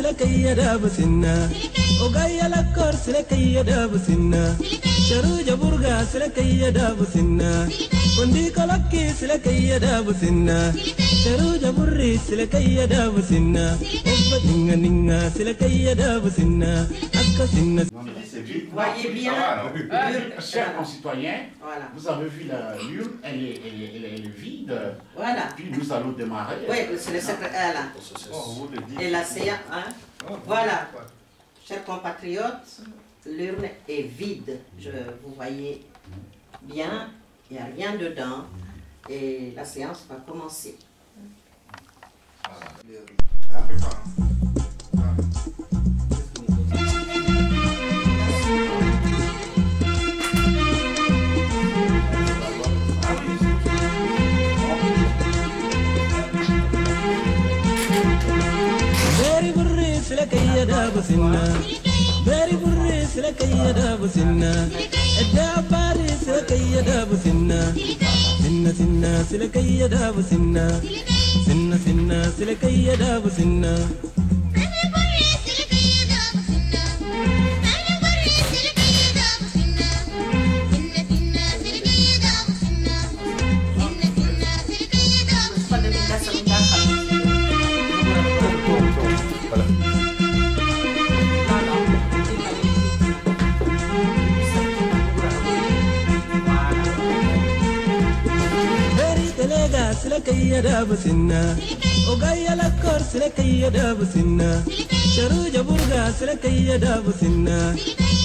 سلكي دابسنا وقايا لكور سلكي دابسنا شروج برقا سلكي دابسنا وندي كلكي سلكي دابسنا شروج بري سلكي دابسنا وبدنا نينا سلكي دابسنا أكسنا. Voyez bien, chers concitoyens, voilà. Vous avez vu l'urne, elle est vide. Voilà. Puis nous allons démarrer. Oui, c'est le secrétaire là. Et la séance, hein? Voilà. Chers compatriotes, l'urne est vide. Vous voyez bien, il n'y a rien dedans. Et la séance va commencer. سلكي دابسنا باري بري سلكي دابسنا الداباري سلكي دابسنا سنة سنة سلكي دابسنا سنة سنة سلكي دابسنا سلكي دابسنا وقايا لكور سلكي دابسنا شروج برقا سلكي دابسنا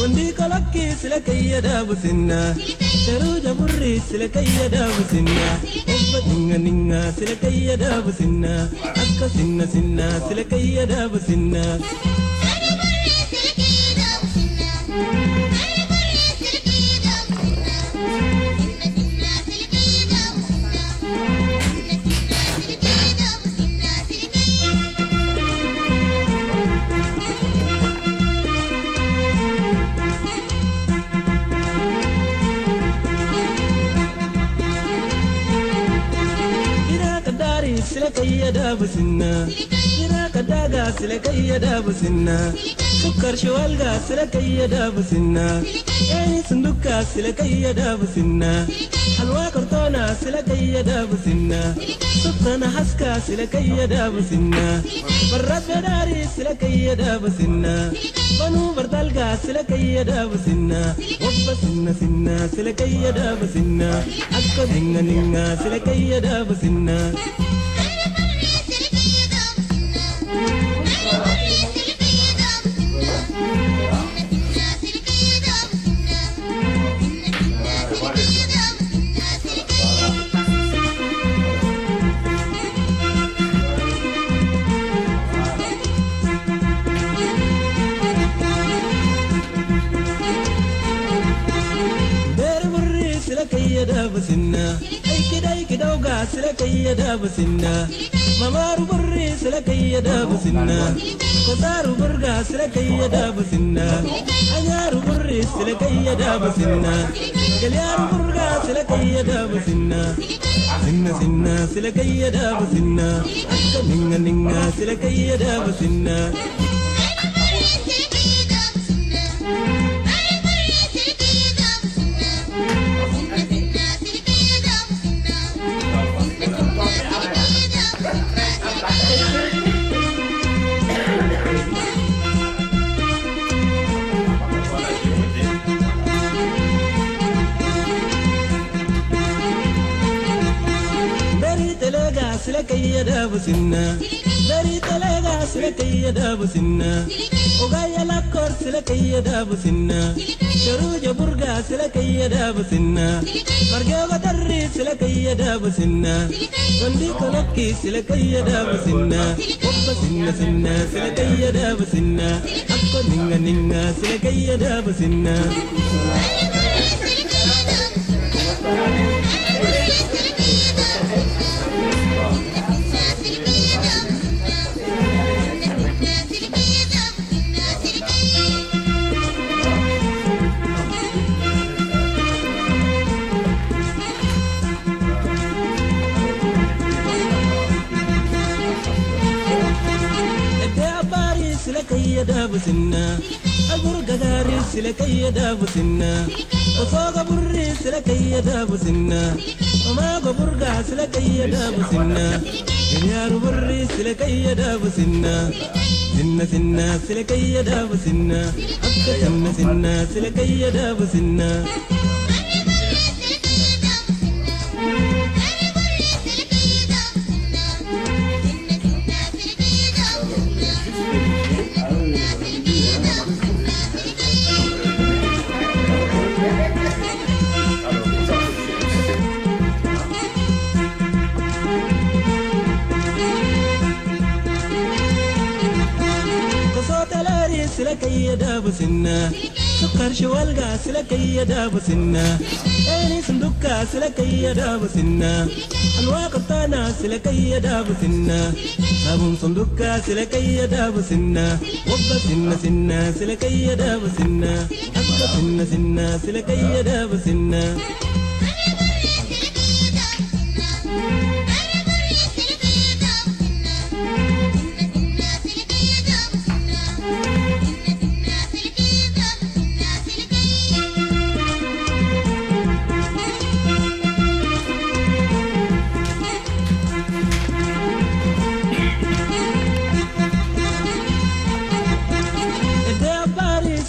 وندي كلكي سلكي دابسنا شروج بري سلكي دابسنا وبدنا نينا سلكي دابسنا أكسنا سنا سلكي دابسنا. سلكي دابسنا كراك داغا سلكي دابسنا سكر شوالغا سلكي دابسنا يعني صندوقا سلكي دابسنا حلوى كرتونا سلكي دابسنا سكرنا حسكا سلكي دابسنا برات بداري سلكي دابسنا بنو بردالغا سلكي دابسنا وبسنا سنا سلكي دابسنا أكو نينا نينا سلكي دابسنا. سلكي دابسنا أي كدا وقع سلكي دابسنا ممار بري سلكي دابسنا قصار برقع سلكي دابسنا أنيار بري سلكي دابسنا قليار برقع سلكي دابسنا سنة سنة سلكي دابسنا نينا نينا سلكي دابسنا. سلكي دابسنا بري تلاقى سلكي دابسنا وقايا لكور سلكي دابسنا شروج برقا سلكي دابسنا مرقا دري سلكي دابسنا وندي كلكي سلكي دابسنا وبسنا سنا سلكي دابسنا أكو نينا نينا سلكي دابسنا. sinna Alburga gari silakaya dabu sinna Osoga burri silakaya dabu sinna Omago burga silakaya dabu sinna Gilyaru burri silakaya dabu sinna Sinna sinna silakaya dabu sinna Akka sinna sinna silakaya dabu sinna silakaya dabu sinna Sukar shawalga silakaya dabu sinna Eni sunduka silakaya dabu sinna Alwa katana silakaya dabu sinna Sabun sunduka silakaya dabu sinna Wabba sinna sinna silakaya dabu sinna Akka sinna sinna silakaya dabu sinna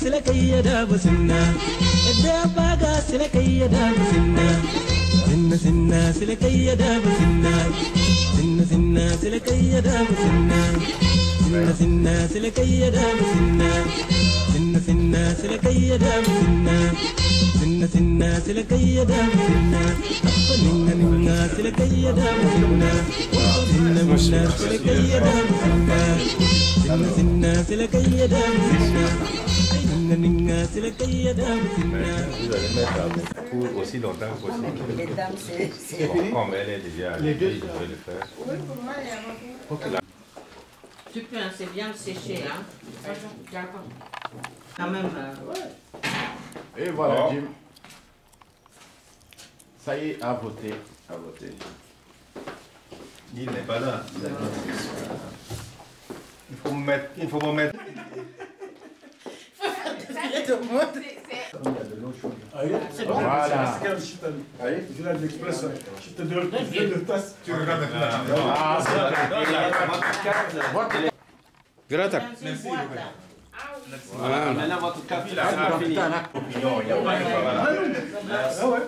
silakaya dabu sinna Edda baga silakaya dabu sinna Sinna sinna silakaya dabu sinna Sinna sinna silakaya dabu sinna Sinna sinna silakaya dabu sinna Sinna sinna silakaya dabu sinna Sinna sinna silakaya dabu sinna Appa ninga ninga silakaya dabu sinna Sinna minna silakaya dabu sinna Sinna sinna silakaya dabu sinna Vous allez mettre aussi longtemps que possible. Les dames, c'est bon, comme elle est déjà les deux, je vais le faire. Oui, pour moi, il y a beaucoup. Tu peux, hein, c'est bien séché, hein. D'accord. Quand même, ouais. Et voilà, Oh. Jim. Ça y est, à voter. À voter. Il n'est pas là. Il faut me mettre. Voilà. Je l'ai d'express. Je te donne une tasse. Tu regardes Grata. Merci. Voilà. Maintenant, votre café là, ça a fini. Non, il n'y a pas de problème. Ah ouais.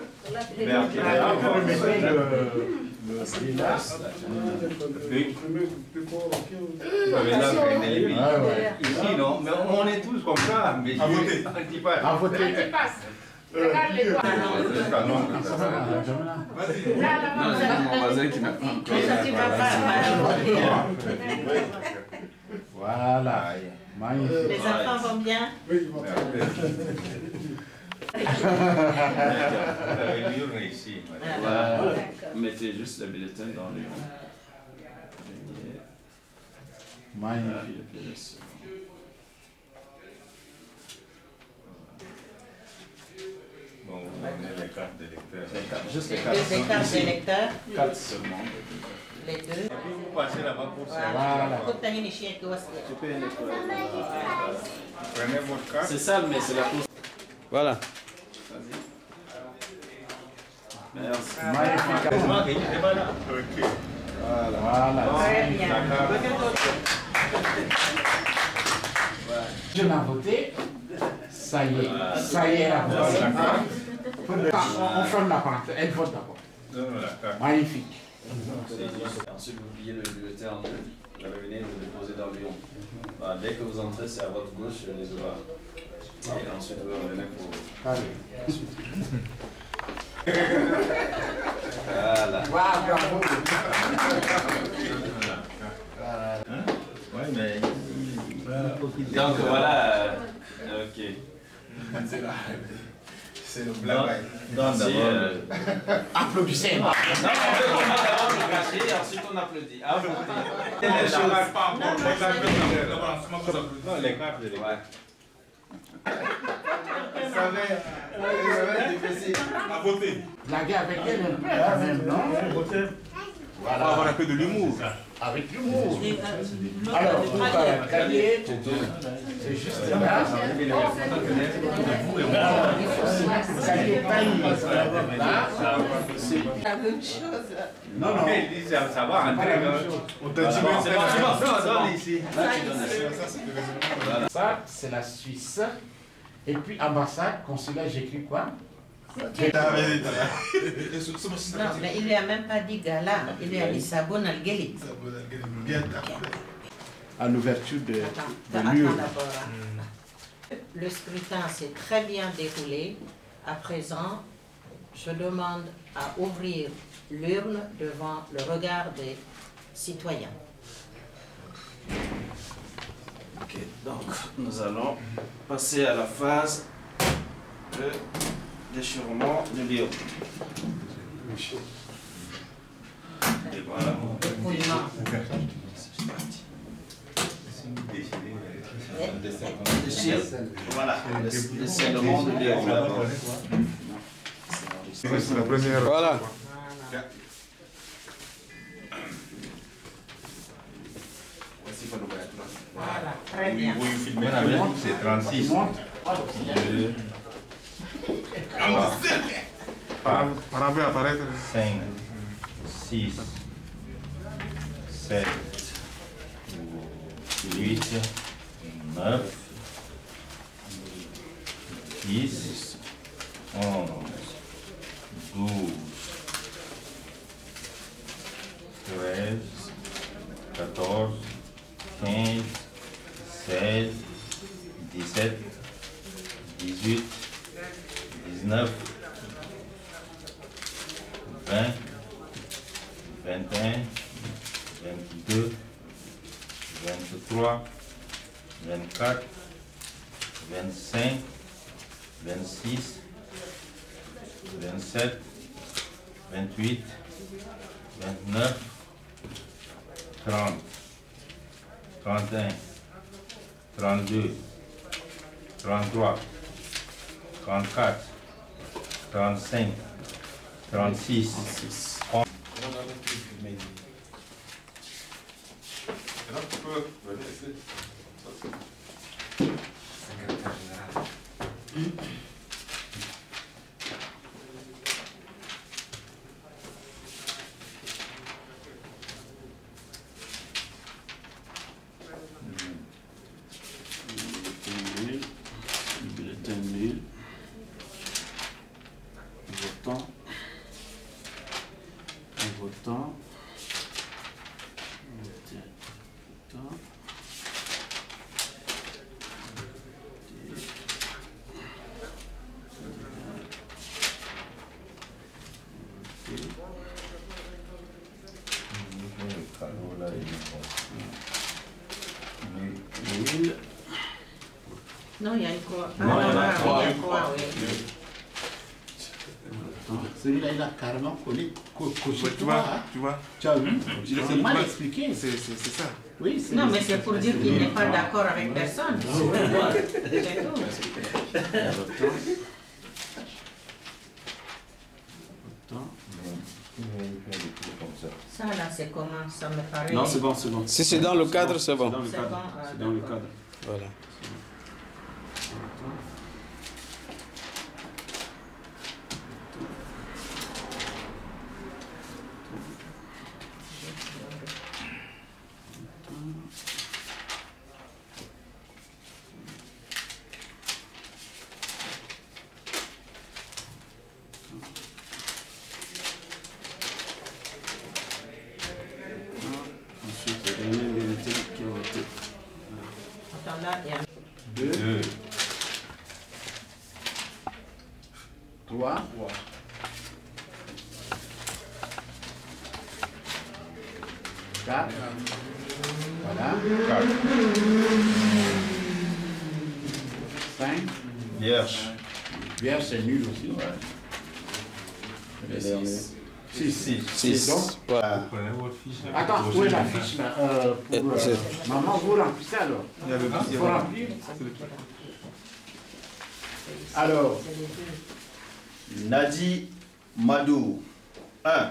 Ici, non, mais on est tous comme ça. Mais à voter. À voter. Regarde-les quoi. Non, c'est mon voisin qui m'a pris. Voilà. Magnifique. Les enfants vont bien? Oui, ils vont bien. Ici. Voilà. Mettez juste le bulletin dans le. Magnifique. Bon, vous donnez les cartes d'électeurs. Juste les Les cartes d'électeurs. 4 seulement. Les deux. Vous passez là-bas pour ça. Voilà. Tu peux les Prenez votre carte. C'est sale, mais c'est la cause. Voilà. Vas-y. Merci. Magnifique. Ok. Voilà. Très bien. Je l'ai voté. Ça y est. Ça y est, la vote. On ferme la parenthèse. Elle vote d'abord. Magnifique. Ensuite, vous pliez le bulletin en deux. Vous revenez et vous le déposez dans l'urne. Bah, dès que vous entrez, c'est à votre gauche les ouvrants. Et ensuite, vous revenez pour. Allez. Voilà. Wow, bravo. Oui, mais. Donc voilà. Ok. C'est le blague. Merci. Applaudissez. Non, on va d'abord le cacher, ensuite on applaudit. Non, les cartes de l'école. À voter. Blaguer avec elle un peu quand même, non? Voter. Voilà. Avoir un peu de l'humour. avec l'humour. Alors, pour gagner, c'est juste là. La même chose. Non, non. Ça va rentrer. On t'a dit ici. Ça, c'est la Suisse. Et puis, ambassade, consulat, j'écris quoi? Non, mais il lui a même pas dit gala. Il lui a dit Sabon al-Gelit. À l'ouverture de Attends l'urne. d'abord. Le scrutin s'est très bien déroulé. À présent, je demande à ouvrir l'urne devant le regard des citoyens. Ok, donc nous allons passer à la phase de déchirement de l'urne. Et voilà. Dépouillement. Voilà, le scellement de l'urne d'abord. C'est la première. Voilà. Voilà, très bien. C'est 36. Para ver apparaître. 5, 6, 7, 8, 9, 10, 11, 12, 13, 14, 15, 16, 17, 18, 19, 20, 21, 22, 23, 24, 25, 26, 27, 28, 29, 30, 31, 32, 33, 34, 35, 36, 30. Bulletin nul. Votant. Votant. Votant. Nul. Non, il y a une croix. Non, il y en a trois. Il y a une croix, oui. Celui-là, il a carrément collé. Tu vois, tu vois. Tu as vu? C'est mal expliqué. C'est ça. Oui, c'est Non, mais c'est pour dire qu'il n'est pas d'accord avec personne. C'est tout. Ça, là, c'est comment? Ça me paraît... Non, c'est bon, c'est bon. Si c'est dans le cadre, c'est bon. Dans le cadre. C'est dans le cadre. Voilà. Ensuite, le dernier bulletin qui a voté. Attends, là, il y a... 2, 3, 4, voilà, 4. 5, Vierge. vierge c'est nul aussi. Le dernier. 6. 6. Donc, Voilà. Prenez votre fiche. attends, où est la fiche là pour, c'est- maman, vous remplissez alors. Il y a le Il faut remplir. Alors, Nadi Madou. 1.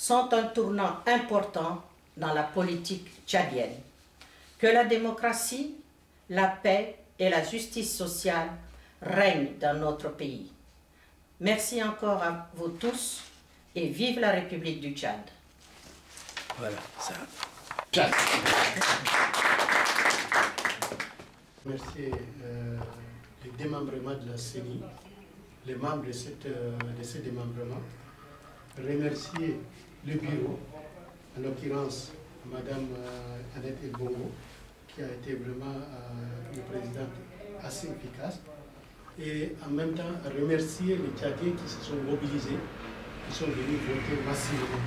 sont un tournant important dans la politique tchadienne. Que la démocratie, la paix et la justice sociale règnent dans notre pays. Merci encore à vous tous et vive la République du Tchad. Voilà, ça. Tchad. Remercier les démembrements de la CENI, les membres de ces démembrements. Remercier le bureau, en l'occurrence Madame Annette Elbongo, qui a été vraiment une présidente assez efficace. Et en même temps, remercier les Tchadiens qui se sont mobilisés, qui sont venus voter massivement.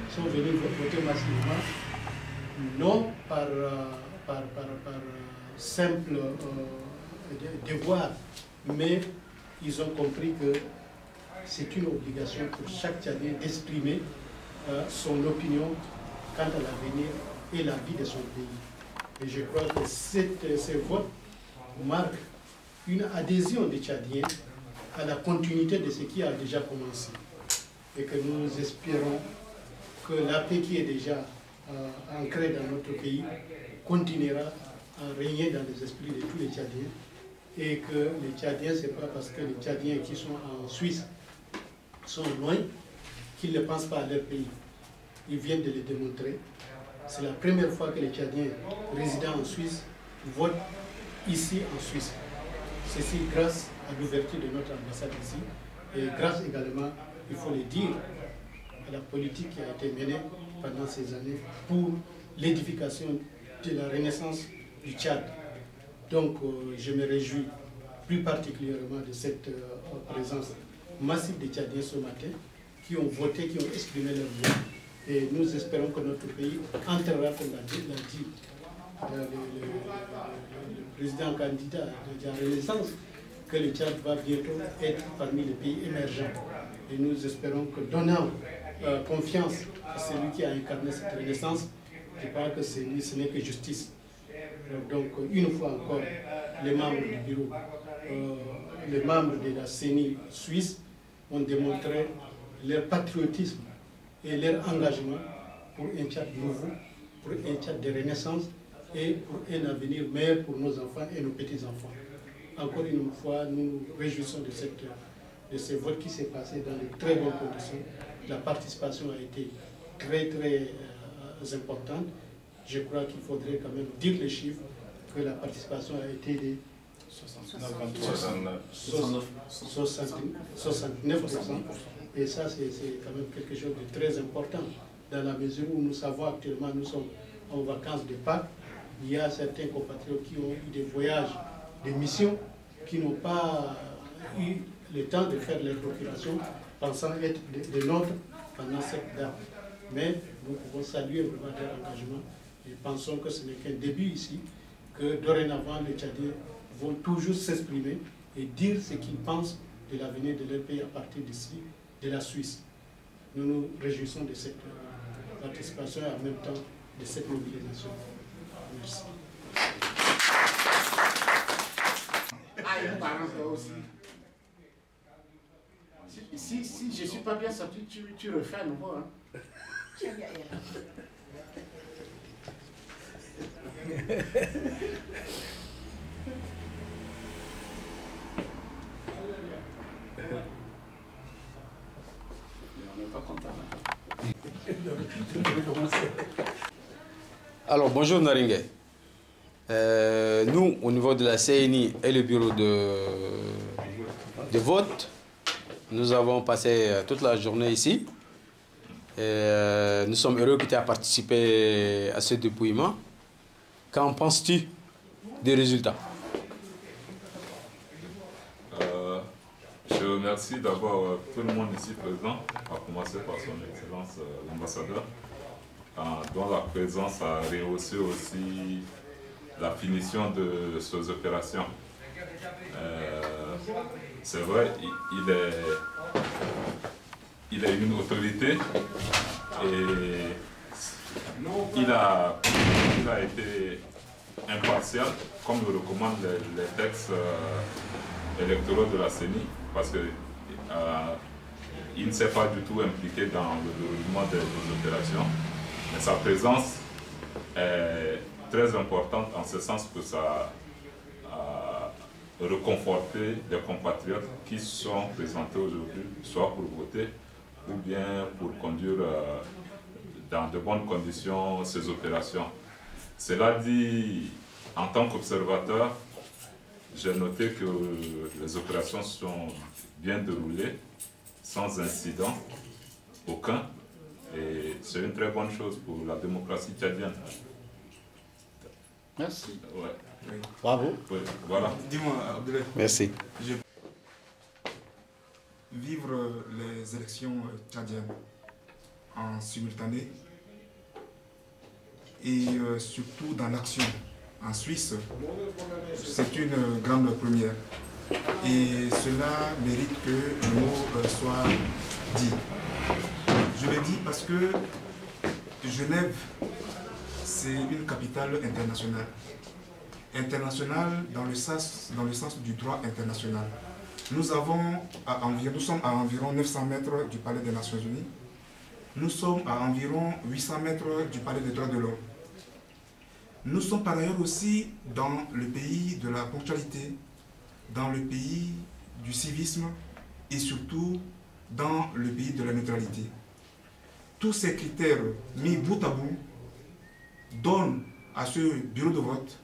Ils sont venus voter massivement, non par simple devoir, mais ils ont compris que c'est une obligation pour chaque Tchadien d'exprimer son opinion quant à l'avenir et la vie de son pays. Et je crois que ces votes marquent une adhésion des Tchadiens à la continuité de ce qui a déjà commencé. Et que nous espérons que la paix qui est déjà ancrée dans notre pays continuera à régner dans les esprits de tous les Tchadiens. Et que les Tchadiens, ce n'est pas parce que les Tchadiens qui sont en Suisse sont loin qu'ils ne pensent pas à leur pays. Ils viennent de le démontrer. C'est la première fois que les Tchadiens résidant en Suisse votent ici en Suisse. Ceci grâce à l'ouverture de notre ambassade ici et grâce également, il faut le dire, à la politique qui a été menée pendant ces années pour l'édification de la renaissance du Tchad. Donc je me réjouis plus particulièrement de cette présence massive des Tchadiens ce matin qui ont voté, qui ont exprimé leur voix. Et nous espérons que notre pays entrera, comme l'a dit le président candidat de la Renaissance, que le Tchad va bientôt être parmi les pays émergents. Et nous espérons que, donnant confiance à celui qui a incarné cette Renaissance, je crois que ce n'est que justice. Donc, une fois encore, les membres du bureau, les membres de la CENI suisse ont démontré leur patriotisme et leur engagement pour un Tchad nouveau, pour un Tchad de renaissance et pour un avenir meilleur pour nos enfants et nos petits-enfants. Encore une fois, nous nous réjouissons de ce vote qui s'est passé dans de très bonnes conditions. La participation a été très importante. Je crois qu'il faudrait quand même dire les chiffres, que la participation a été de 69%. Et ça, c'est quand même quelque chose de très important, dans la mesure où nous savons actuellement, nous sommes en vacances de Pâques. Il y a certains compatriotes qui ont eu des voyages, des missions, qui n'ont pas eu le temps de faire leur procuration, pensant être des nôtres pendant cette date. Mais nous pouvons saluer vraiment leur engagement et pensons que ce n'est qu'un début ici, que dorénavant les Tchadiens vont toujours s'exprimer et dire ce qu'ils pensent de l'avenir de leur pays à partir d'ici, de la Suisse. Nous nous réjouissons de cette participation et en même temps de cette mobilisation. Merci. Ah, une parenthèse aussi. Si je ne suis pas bien sorti, tu refais à nouveau. Hein? Alors, bonjour Naringé. Nous, au niveau de la CNI et le bureau de vote, nous avons passé toute la journée ici. Nous sommes heureux que tu aies participé à ce dépouillement. Qu'en penses-tu des résultats? Je remercie d'abord tout le monde ici présent, à commencer par son Excellence l'ambassadeur, dont la présence a rehaussé aussi la finition de ces opérations. C'est vrai, il est une autorité et il a été impartial, comme le recommandent les textes électoraux de la CENI, parce que il ne s'est pas du tout impliqué dans le déroulement des opérations, mais sa présence est très importante en ce sens que ça a reconforté des compatriotes qui sont présentés aujourd'hui, soit pour voter ou bien pour conduire dans de bonnes conditions ces opérations. Cela dit, en tant qu'observateur, j'ai noté que les opérations sont bien déroulées, sans incident aucun, et c'est une très bonne chose pour la démocratie tchadienne. Merci. Ouais. Oui. Bravo. Oui, voilà. Dis-moi, Abdoulaye. Merci. Vivre les élections tchadiennes en simultané et surtout dans l'action en Suisse, c'est une grande première. Et cela mérite que le mot soit dit. Je le dis parce que Genève, c'est une capitale internationale. Internationale dans le sens du droit international. Nous sommes à environ 900 mètres du Palais des Nations Unies. Nous sommes à environ 800 mètres du Palais des droits de l'homme. Nous sommes par ailleurs aussi dans le pays de la ponctualité, dans le pays du civisme et surtout dans le pays de la neutralité. Tous ces critères mis bout à bout donnent à ce bureau de vote,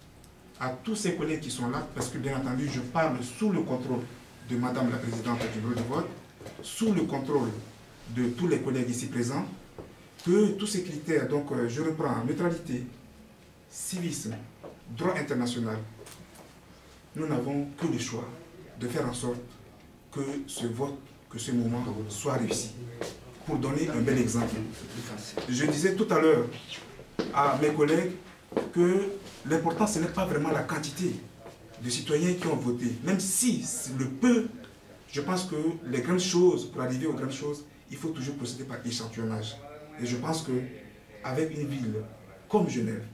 à tous ces collègues qui sont là, parce que bien entendu je parle sous le contrôle de Madame la Présidente du bureau de vote, sous le contrôle de tous les collègues ici présents, que tous ces critères, donc je reprends, neutralité, civisme, droit international, nous n'avons que le choix de faire en sorte que ce vote, que ce moment soit réussi. Pour donner un bel exemple, je disais tout à l'heure à mes collègues que l'important ce n'est pas vraiment la quantité de citoyens qui ont voté, même si le peu, je pense que les grandes choses, pour arriver aux grandes choses, il faut toujours procéder par échantillonnage. Et je pense qu'avec une ville comme Genève,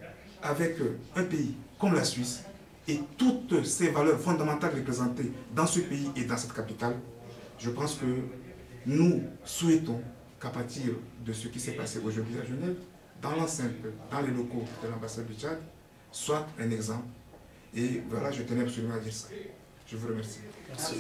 avec un pays comme la Suisse, et toutes ces valeurs fondamentales représentées dans ce pays et dans cette capitale, je pense que nous souhaitons qu'à partir de ce qui s'est passé aujourd'hui à Genève, dans l'enceinte, dans les locaux de l'ambassade du Tchad, soit un exemple. Et voilà, je tenais absolument à dire ça. Je vous remercie. Merci.